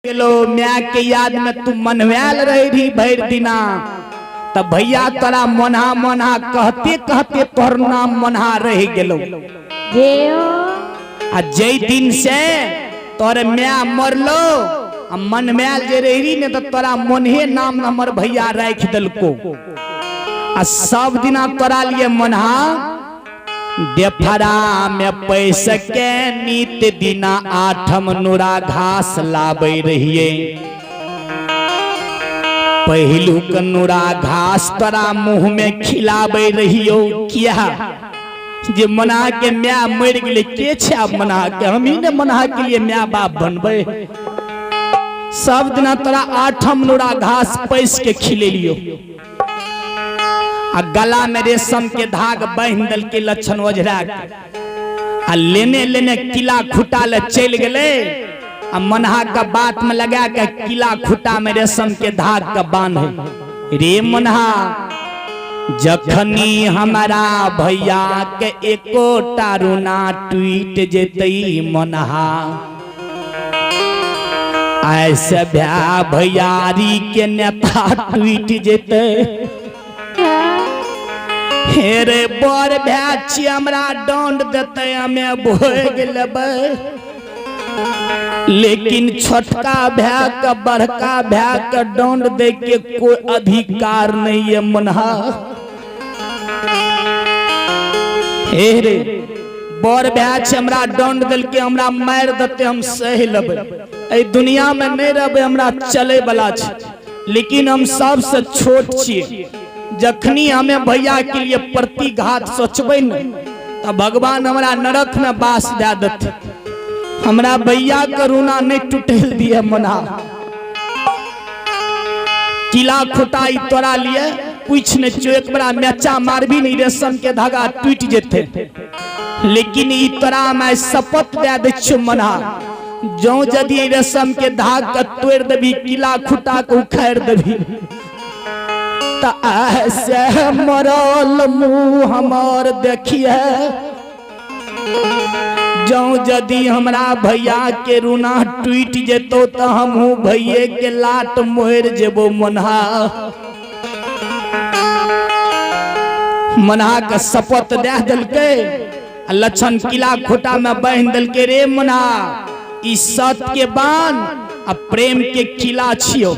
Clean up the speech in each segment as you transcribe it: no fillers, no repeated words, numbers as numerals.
गेलो म्या के याद में तू मनवेल रही भर दिना तब भैया तोरा मना मना कहते कहते तोहर नाम मना रह गेलो आ जय दिन से तोर म्या मरलो मनमेल जे रही ने तो तोरा मनहे नाम हमर भैया राख दलको आ सब दिना तोरा लिए मना देफरा में पैसा के नीत दिना आठम नुरा घास लाबे रहिए पहलू के नुरा घास तोरा मुंह में खिलाबे रहियो किया जे मना के म्या मर गेले के छे मना के हम ही ने मना के लिए म्या बाप बनबे सब दिना तोरा आठम नुरा घास पैस के खिलेलियो आ गला में रेशम के धाग बांध दल के लक्षण ओझरा आ लेने लेने किला खुटा ले चल गए आ मनहा का बात में लगा के किला खुटा में रेशम के धाग का बांध रे मनहा जखनी हमारा भैया के एको टारुना टूट जेतई मनहा ऐसे भैयारी के नेता टूट जेते हेरे बर भैची हमरा दंड देते हमें भोग लेबै लेकिन छोटका भै का बड़का भै का दंड दे के कोई अधिकार नहीं है मनहा हेरे बर भैच हमरा दंड दिल के हमरा मार देते हम सह लेबै ए दुनिया में नहीं रहबै हमरा चले वाला छै लेकिन हम सबसे छोट छियै जखनी हमें भैया के लिए प्रतिघात सोचबे न तो भगवान हमरा नरक में बास दे देते हमरा भैया करुणा नहीं टूटल दिए मना किला खुटाई तोरा लिए कुछ ने जो एक बड़ा मैचा मार भी नहीं रेशम के धागा टूट जेते लेकिन ई तोरा मैं शपथ दे दे छु मना जो यदि रेशम के धाग के तोड़ देबी किला खुटा के उखाड़ देबी ऐसे मरल मुँह हमार देखिए जो यदि हमरा भैया के रूना टूट जेतो तो हम भैये के लाट मोर जेबो मनहा मनहा का शपथ दे दिलके लक्षण किला खुटा में बांध दिलके रे मनहा ई सत के बान आ प्रेम के किला छियो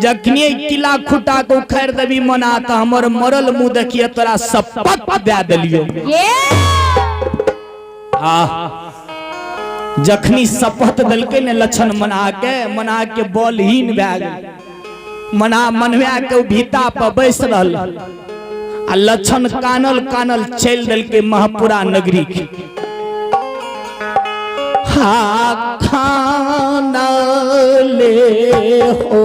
जखनी किला खुटा को उखाड़ देबी मना तो हमर मरल मुंह देखिए तोरा शपथ दे देलियो जखनी शपथ दिलके ने लक्षण मना के बलहीन भै गेल मना मनवा के भीता पर बैस रहल आ लक्षण कानल कानल चल दिलके महपुरा नगरी के खाना ले हो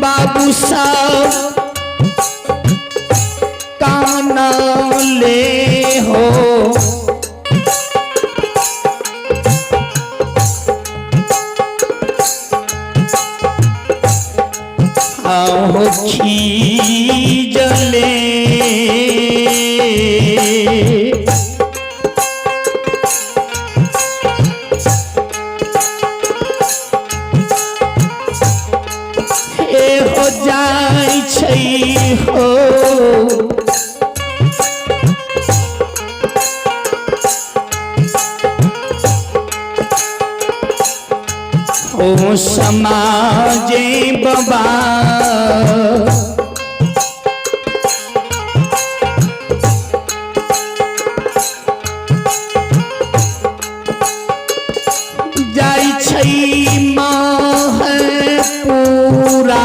बाबू साहब काना ले हो जले ए हो जाय छै हो ओ समाजे बाबा जाय छै माह पूरा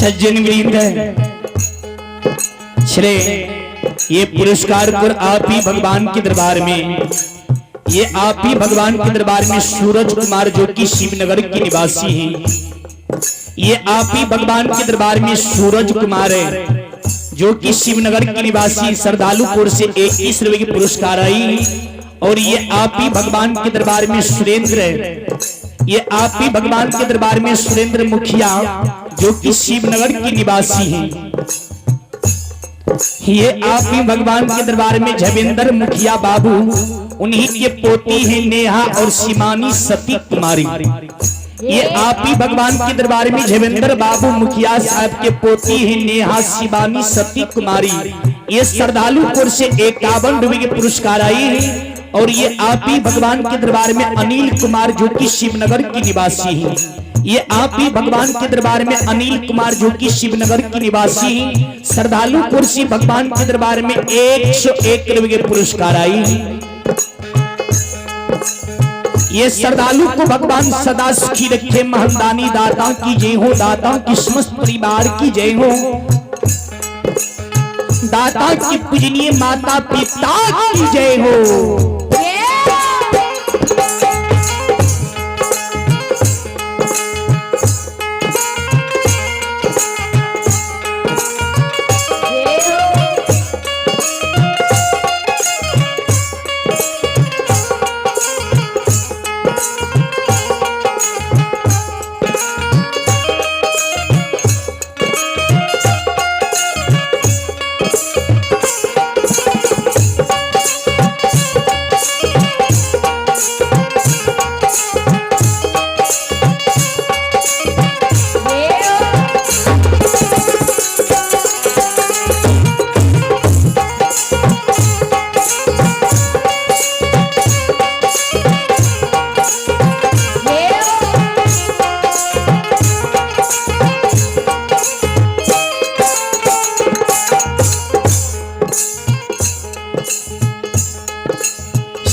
सज्जन वृंद, श्रे ये पुरस्कार पर आप ही भगवान के दरबार में, ये आप ही भगवान के दरबार में सूरज कुमार जो कि शिवनगर के निवासी हैं, ये आप ही भगवान के दरबार में सूरज कुमार है जो कि शिवनगर के निवासी श्रद्धालुपुर से 21 रुपए की पुरस्कार आई। और ये आप ही भगवान के दरबार में सुरेंद्र है, ये आप ही भगवान के दरबार में सुरेंद्र मुखिया जो कि शिवनगर के निवासी हैं। ये आप ही भगवान के दरबार में झवेंद्र मुखिया बाबू, उन्हीं के पोती हैं नेहा और शिमानी सती कुमारी। ये आप ही भगवान के दरबार में झवेंद्र बाबू मुखिया साहब के पोती हैं नेहा शिमानी सती कुमारी। ये श्रद्धालुपुर से 51 रुपए के पुरस्कार आई। और ये आप ही भगवान के दरबार में अनिल कुमार जो कि शिवनगर के निवासी हैं, ये आप ही भगवान के दरबार में अनिल कुमार जो कि शिवनगर के निवासी हैं। श्रद्धालुपुर से भगवान के दरबार में 101 रुपए के पुरस्कार आई। ये श्रद्धालु को भगवान सदा सुखी रखे, महंदानी दाता की जय हो, दाता की समस्त परिवार की जय हो, दाता की पूजनीय माता पिता की जय हो।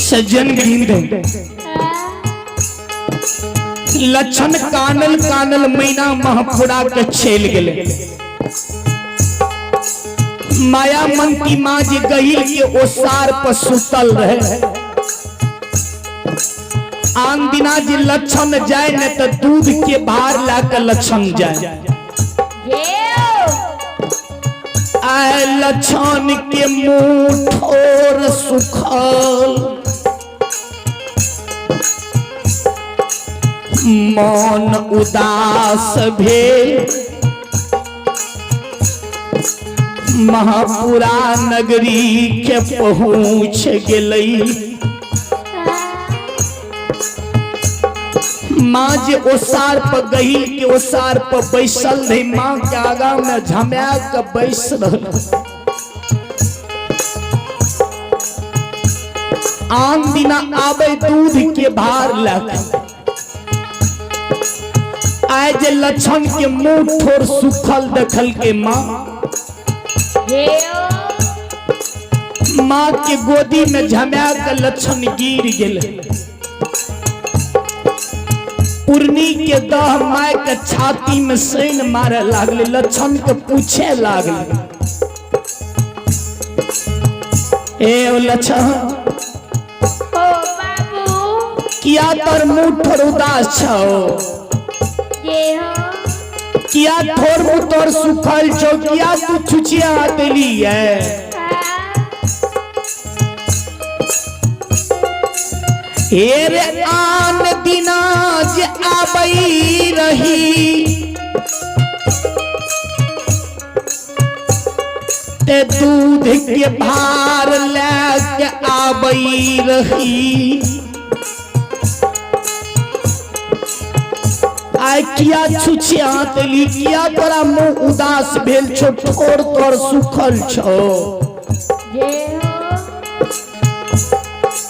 सज्जन वृंद, लक्षण कानल कानल मैना महपुरा के छेल गेले, माया मन की माँ जी गहिल के ओसार पर सुतल रहे। आन दिना जी लक्षण जाए न तो दूध के बाहर लाकर लक्षण जाए। आए लक्षण के मुंह ठोर सुखल, मन उदास भेल, महापुरा नगरी के पहुँच गेलई। माँ जे ओसार पर गहिल के ओसार पर बैसल रही, माँ के आगा में झमया के बैस रह। आन दिना आबे दूध के भार लाके, आज लक्षण के मुंह ठोर सुखल देखल के माँ, माँ के गोदी में झमया के लक्षण गिर गेले। पुरनी के दह माय के छाती में सैन मारे लागले, लक्षण के पूछे लागले, ए लक्षण किया तर मुंह ठोर उदास छो, किया थोर मुतोर सुखल छो, किया तू छुचिया देली है। रे आन दिना जे आबई रही, ते दूध के भार लेके आबई रही। आय किया छुछिया तेली, किया तोरा मुंह उदास भेल छो, ठोर तोर सुखल छो।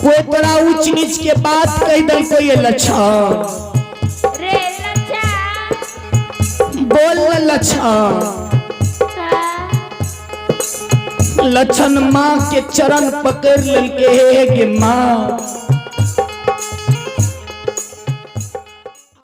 कोई तोरा ऊंच नीच के बात कह दल को ये लक्षण, बोल लक्षण। लक्षण माँ के चरण पकड़ लेके, हे माँ